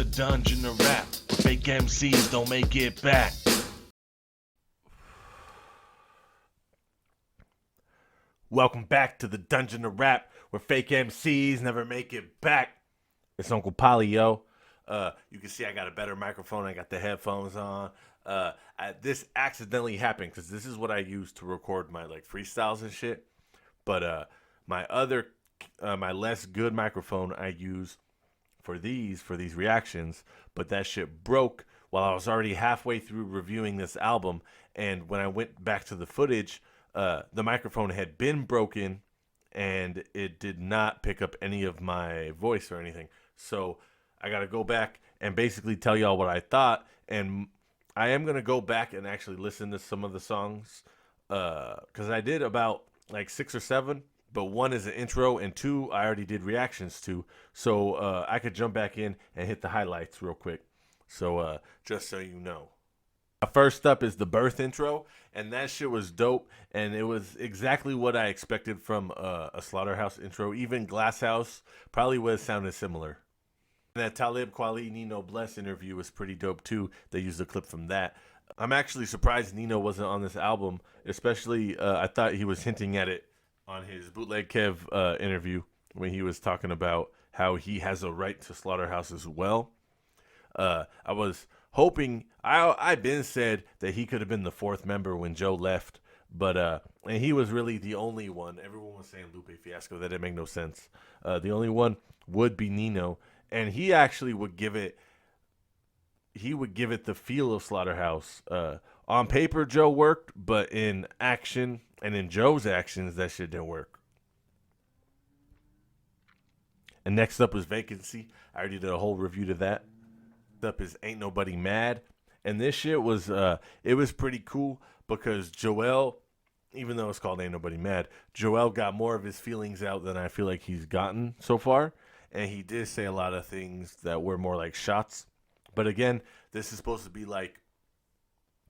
the dungeon of rap. Fake MCs don't make it back. Welcome back to the dungeon of rap, where fake MCs never make it back. It's Uncle Paulie, yo. You can see I got a better microphone. I got the headphones on. This accidentally happened because this is what I use to record my freestyles and shit. But my less good microphone I use for these reactions, but that shit broke while I was already halfway through reviewing this album. And when I went back to the footage, the microphone had been broken and it did not pick up any of my voice or anything. So I got to go back and basically tell y'all what I thought. And I am going to go back and actually listen to some of the songs because I did about 6 or 7. But 1 is an intro, and 2 I already did reactions to. So I could jump back in and hit the highlights real quick. So just so you know. First up is the birth intro, and that shit was dope, and it was exactly what I expected from a Slaughterhouse intro. Even Glass House probably would have sounded similar. And that Talib Kweli Nino Bless interview was pretty dope too. They used a clip from that. I'm actually surprised Nino wasn't on this album, especially I thought he was hinting at it on his Bootleg Kev interview when he was talking about how he has a right to Slaughterhouse as well. I was hoping, I've been said that he could have been the 4th member when Joe left, but and he was really the only one. Everyone was saying Lupe Fiasco. That didn't make no sense. The only one would be Nino, and he actually would give it. He would give it the feel of Slaughterhouse. On paper, Joe worked, but in action and in Joe's actions, that shit didn't work. And next up was Vacancy. I already did a whole review to that. Up is Ain't Nobody Mad, and this shit was it was pretty cool because Joel, even though it's called Ain't Nobody Mad, Joel got more of his feelings out than I feel like he's gotten so far, and he did say a lot of things that were more like shots. But again, this is supposed to be like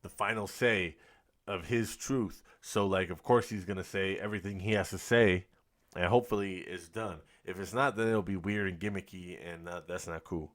the final say of his truth, so of course he's gonna say everything he has to say, and hopefully it's done. If it's not, then it'll be weird and gimmicky, and that's not cool.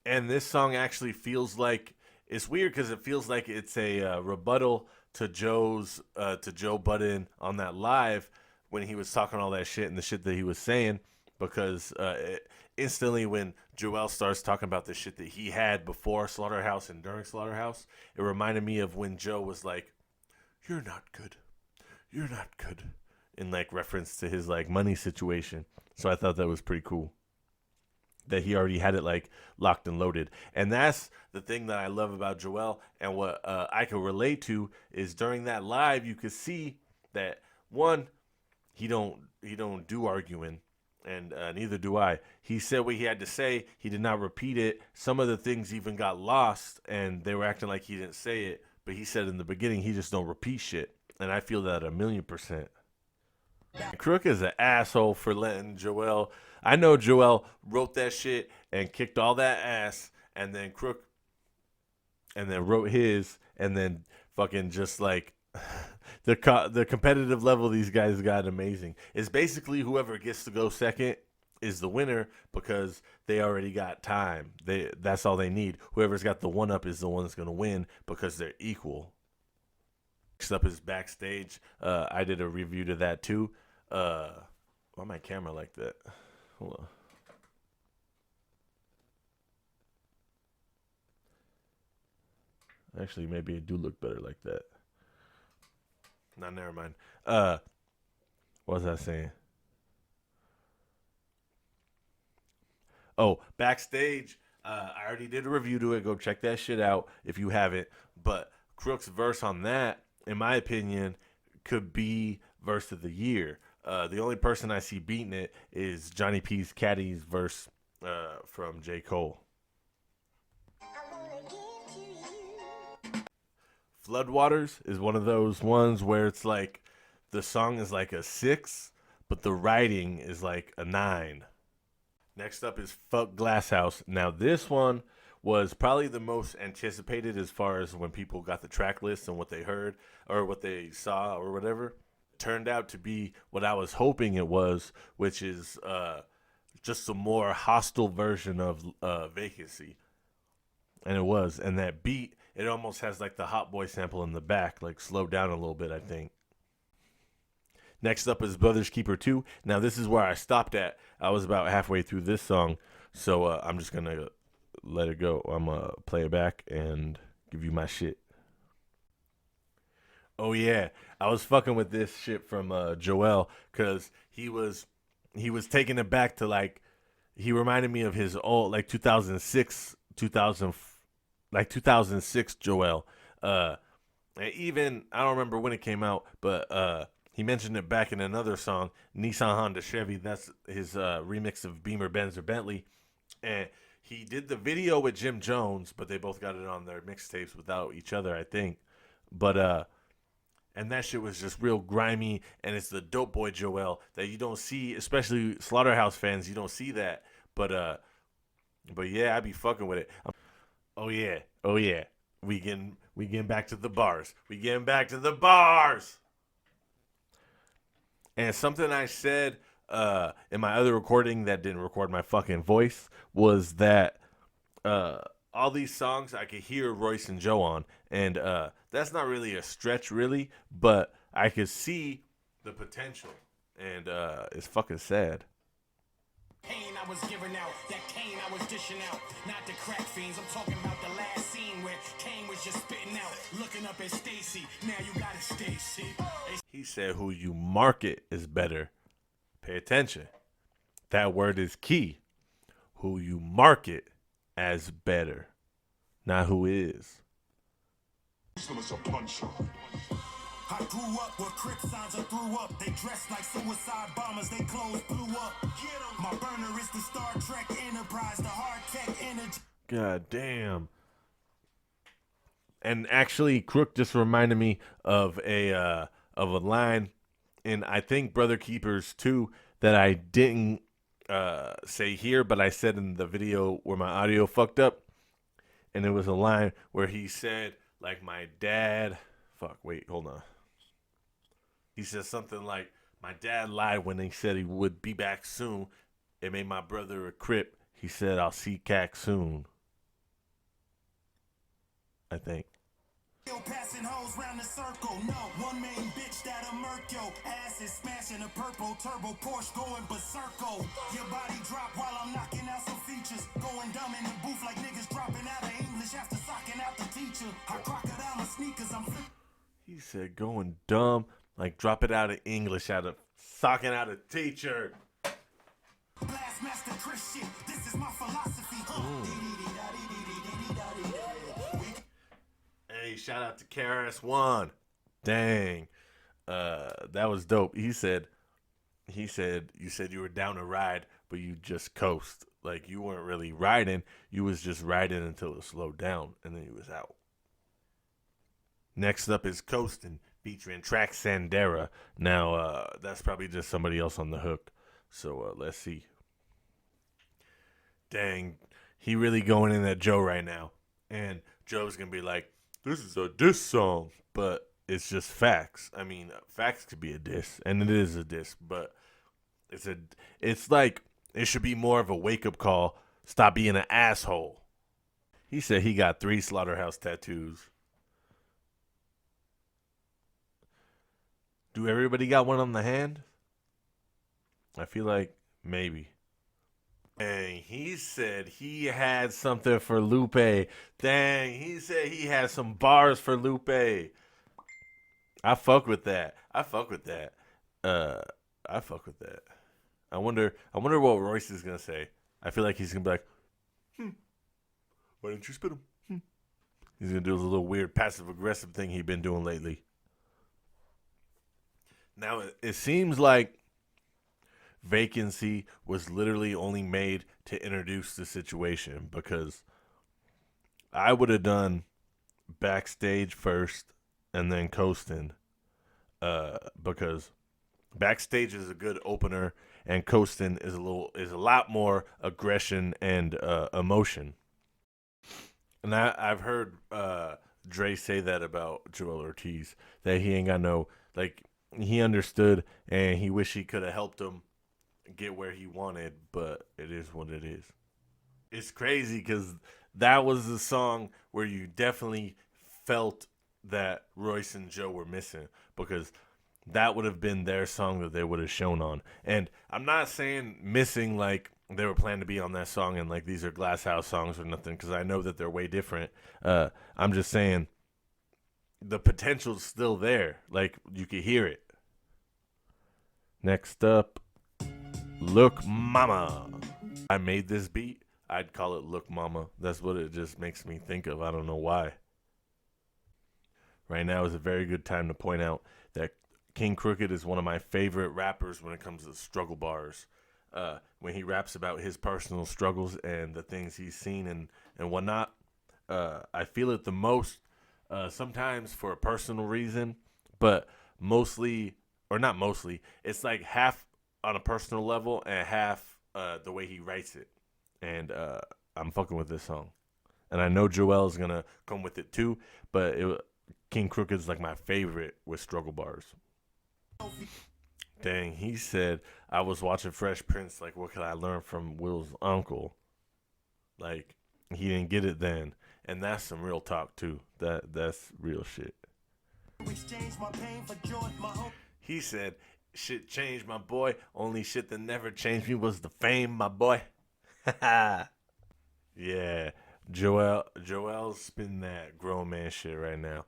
And this song actually feels like it's weird because it feels like it's a rebuttal to Joe Budden on that live when he was talking all that shit and the shit that he was saying. Because instantly when Joel starts talking about the shit that he had before Slaughterhouse and during Slaughterhouse, it reminded me of when Joe was like, "You're not good, you're not good," in reference to his money situation. So I thought that was pretty cool that he already had it locked and loaded. And that's the thing that I love about Joel, and what I can relate to is during that live you could see that one, he don't do arguing, and neither do I. He said what he had to say. He did not repeat it. Some of the things even got lost and they were acting like he didn't say it, but he said in the beginning he just don't repeat shit, and I feel that 1,000,000%. Crook is an asshole for letting Joel. I know Joel wrote that shit and kicked all that ass, and then Crook, and then wrote his, and then fucking just the competitive level these guys got amazing. It's basically whoever gets to go second is the winner because they already got time. That's all they need. Whoever's got the one up is the one that's gonna win because they're equal. Next up is Backstage. I did a review to that too. Why my camera like that? Hold on. Actually, maybe it do look better like that. Nah, never mind. What was I saying? Oh, Backstage. I already did a review to it. Go check that shit out if you haven't. But Crook's verse on that, in my opinion, could be verse of the year. The only person I see beating it is Johnny P's Caddy's verse from J. Cole. Floodwaters is one of those ones where it's the song is a 6, but the writing is a 9. Next up is Fuck Glass House. Now this one was probably the most anticipated as far as when people got the track list and what they heard or what they saw or whatever. Turned out to be what I was hoping it was, which is just a more hostile version of Vacancy. And it was. And that beat, it almost has like the Hot Boy sample in the back, like slowed down a little bit, I think. Next up is Brothers Keeper 2. Now, this is where I stopped at. I was about halfway through this song, so I'm just going to let it go. I'm going to play it back and give you my shit. Oh, yeah. I was fucking with this shit from Joel because he was taking it back to, like, he reminded me of his old, like, 2006 Joel. Even, I don't remember when it came out, but he mentioned it back in another song, Nissan Honda Chevy. That's his remix of Beamer, Benz, or Bentley. And he did the video with Jim Jones, but they both got it on their mixtapes without each other, I think. But and that shit was just real grimy, and it's the dope boy Joel that you don't see, especially Slaughterhouse fans. You don't see that, but yeah, I be fucking with it. Oh yeah, we getting back to the bars. And something I said in my other recording that didn't record my fucking voice was that all these songs I could hear Royce and Joe on, and that's not really a stretch, really, but I could see the potential, and it's fucking sad. Pain I was giving out, that cane I was dishing out, not the crack fiends. I'm talking about the last scene where Kane was just spitting out, looking up at Stacy. Now you got it, Stacy. He said, "Who you market is better." Pay attention. That word is key. Who you market as better, not who is. I grew up where crip signs are threw up. They dressed like suicide bombers, they clothes blew up. My burner is the Star Trek Enterprise, the hard tech energy. God damn. And actually, Crook just reminded me of a line in, I think, Brother Keepers 2 that I didn't say here, but I said in the video where my audio fucked up. And it was a line where he said, like, my dad... Fuck, wait, hold on. He said something like, my dad lied when he said he would be back soon. It made my brother a crip. He said, I'll see Cac soon. I think. Passing hoes round the circle. No, one main bitch that a Merco. Ass is smashing a purple turbo Porsche going berserko. Your body drop while I'm knocking out some features. Going dumb in the booth like niggas dropping out of English after socking out the teacher. I crocodile my sneakers, I'm flipping. He said going dumb, like drop it out of English, out of socking out a teacher. Blastmaster Chris shit, this is my philosophy. Hey, shout out to KRS-One. Dang. That was dope. He said, you said you were down to ride, but you just coast. Like you weren't really riding. You was just riding until it slowed down, and then you was out. Next up is Coastin', featuring Track Sandera. Now, that's probably just somebody else on the hook. So, let's see. Dang, he really going in at Joe right now. And Joe's going to be like, this is a diss song, but it's just facts. I mean, facts could be a diss, and it is a diss, but it's like, it should be more of a wake-up call. Stop being an asshole. He said he got 3 Slaughterhouse tattoos. Do everybody got one on the hand? I feel like maybe. And he said he had something for Lupe. Dang, he said he had some bars for Lupe. I fuck with that. I fuck with that. I wonder what Royce is gonna say. I feel like he's gonna be like, why didn't you spit him? He's gonna do a little weird passive aggressive thing he's been doing lately. Now, it seems like Vacancy was literally only made to introduce the situation, because I would have done Backstage first and then Coastin', because Backstage is a good opener and Coastin' is a lot more aggression and emotion. And I've heard Dre say that about Joel Ortiz, that he ain't got no, like, he understood and he wished he could have helped him get where he wanted, but it is what it is. It's crazy because that was the song where you definitely felt that Royce and Joe were missing, because that would have been their song that they would have shown on. And I'm not saying missing like they were planning to be on that song and like these are Glass House songs or nothing, because I know that they're way different. I'm just saying the potential's still there. Like, you could hear it. Next up, Look Mama. I made this beat. I'd call it Look Mama. That's what it just makes me think of. I don't know why. Right now is a very good time to point out that King Crooked is one of my favorite rappers when it comes to struggle bars. When he raps about his personal struggles and the things he's seen and whatnot, I feel it the most, sometimes for a personal reason, but mostly, or not mostly, it's like half on a personal level and half the way he writes it. And I'm fucking with this song. And I know Joel is going to come with it too, but King Crooked is like my favorite with struggle bars. Dang, he said, I was watching Fresh Prince, like, what could I learn from Will's uncle? Like, he didn't get it then. And that's some real talk too. That's real shit. He said, shit changed, my boy. Only shit that never changed me was the fame, my boy. Yeah. Joel's spinning that grown man shit right now.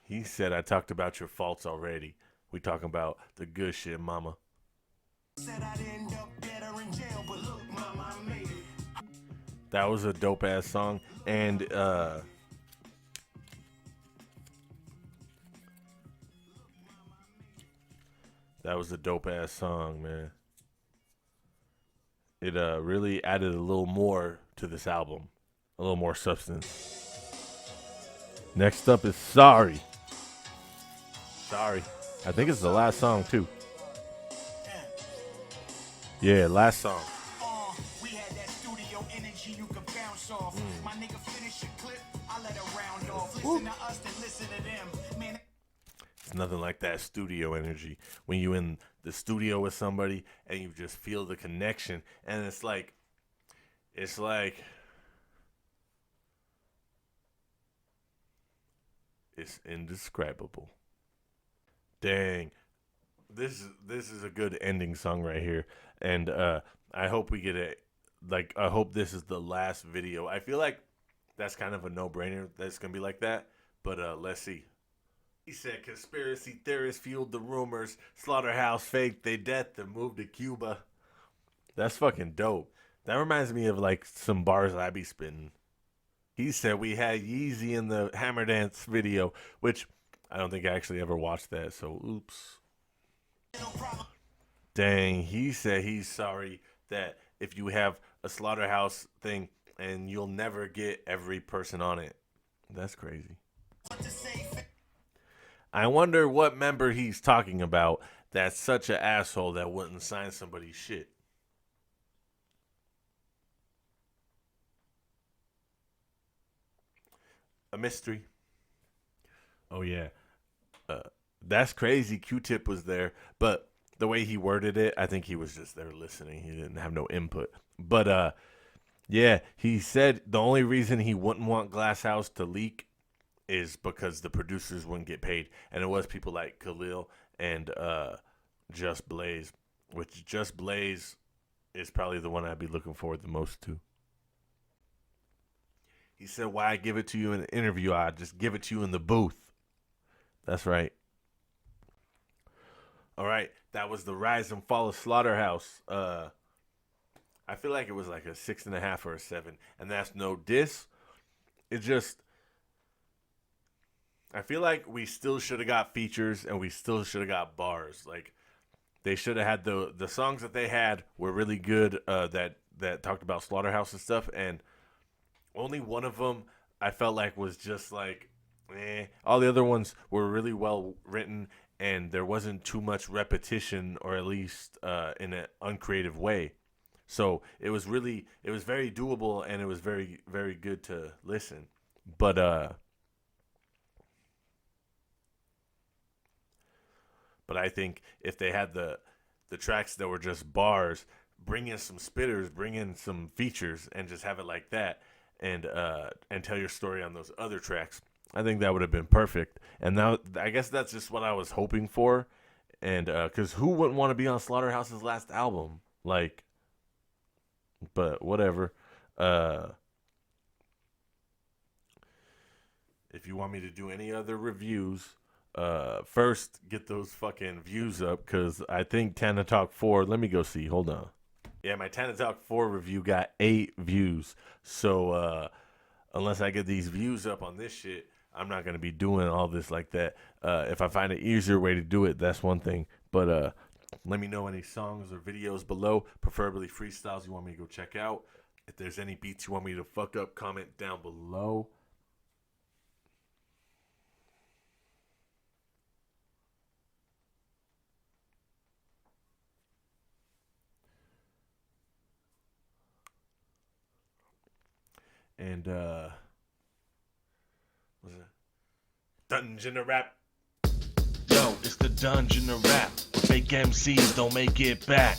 He said, I talked about your faults already. We talking about the good shit, mama. Said I'd end up better in jail, but look, mama, I made it. That was a dope ass song. And that was a dope ass song, man. It really added a little more to this album. A little more substance. Next up is Sorry. Sorry. I think it's the last song too. Yeah, last song. We had that studio energy you could bounce off. My nigga finish a clip, I let a round off. Listen to us, then listen to them. Man, it's nothing like that studio energy. When you in the studio with somebody and you just feel the connection, and it's like it's indescribable. Dang. This is a good ending song right here. And I hope we get it. Like, I hope this is the last video. I feel like that's kind of a no-brainer that's going to be like that. But let's see. He said, conspiracy theorists fueled the rumors. Slaughterhouse faked they death and moved to Cuba. That's fucking dope. That reminds me of, like, some bars I be spitting. He said we had Yeezy in the Hammer Dance video, which I don't think I actually ever watched that, so oops. Dang, he said he's sorry that if you have a Slaughterhouse thing and you'll never get every person on it. That's crazy. I wonder what member he's talking about that's such an asshole that wouldn't sign somebody's shit. A mystery. Oh, yeah. That's crazy. Q-Tip was there, but the way he worded it, I think he was just there listening. He didn't have no input. But yeah, he said the only reason he wouldn't want Glass House to leak is because the producers wouldn't get paid. And it was people like Khalil and Just Blaze, which Just Blaze is probably the one I'd be looking forward the most to. He said, why I give it to you in an interview, I just give it to you in the booth. That's right. All right, that was the rise and fall of Slaughterhouse. I feel like it was like a 6.5 or a 7, and that's no diss. It just, I feel like we still should have got features and we still should have got bars. Like, they should have had the songs that they had were really good. That talked about Slaughterhouse and stuff, and only one of them I felt like was just like, all the other ones were really well written, and there wasn't too much repetition, or at least in an uncreative way. So it was very doable, and it was very, very good to listen. But I think if they had the the tracks that were just bars, bring in some spitters, bring in some features, and just have it like that, and tell your story on those other tracks. I think that would have been perfect. And now I guess that's just what I was hoping for. And because who wouldn't want to be on Slaughterhouse's last album? Like, but whatever. If you want me to do any other reviews, first get those fucking views up, because I think Tana Talk 4, let me go see. Hold on. Yeah, my Tana Talk 4 review got 8 views. So unless I get these views up on this shit, I'm not going to be doing all this like that. If I find an easier way to do it, that's one thing. But let me know any songs or videos below, preferably freestyles you want me to go check out. If there's any beats you want me to fuck up, comment down below. And what's that? Dungeon of Rap. Yo, it's the Dungeon of Rap. Fake MCs don't make it back.